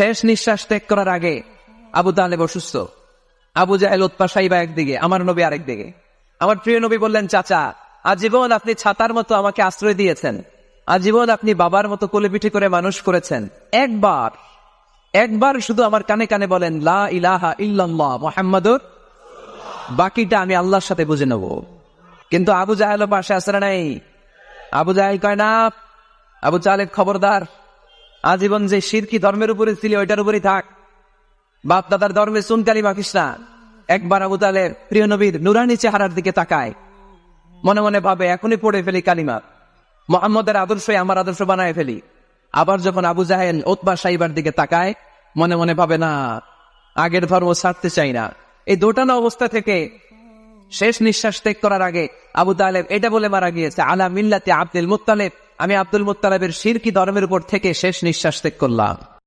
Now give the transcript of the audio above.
শেষ নিঃশ্বাস ত্যাগ করার আগে আবু তালেব অসুস্থ, আবু জাহেল উতবা সাইবা একদিকে, আমার নবী আরেকদিকে। আমার প্রিয় নবী বললেন, চাচা আজীবন আপনি ছাতার মতো আমাকে আশ্রয় দিয়েছেন, আজীবন আপনি বাবার মতো কোলে পিঠে করে মানুষ করেছেন, একবার শুধু আমার কানে কানে বলেন লা ইলাহা ইল্লাল্লাহ মুহাম্মাদুর, বাকিটা আমি আল্লাহর সাথে বুঝে নেব। কিন্তু আবু জাহেল পাশে আসে নাই। আবু জাহেল কয় না, আবু তালেব খবরদার, আজীবন যে শিরকি ধর্মের উপরে ছিল ওইটার উপরই থাক, বাপ দাদার ধর্মে চুনকালি মাখিস না। একবার আবু তালেব প্রিয় নবীর নুরানি চেহারার দিকে তাকায়, মনে মনে ভাবে এখনই পড়ে ফেলি কালিমা, মুহাম্মদের আদর্শই আমার আদর্শ বানায় ফেলি। আবার যখন আবু জাহেল উতবা সাইবার দিকে তাকায়, মনে মনে ভাবে না, আগের ধর্ম ছাড়তে চাই না। এই দোটানা অবস্থা থেকে শেষ নিঃশ্বাস ত্যাগ করার আগে আবু তালেব এটা বলে মারা গিয়েছে, আলা মিল্লাতি আব্দুল মুত্তালিব, আমি আব্দুল মুত্তালিবের শিরকি ধর্মের উপর থেকে শেষ নিঃশ্বাস ত্যাগ করলাম।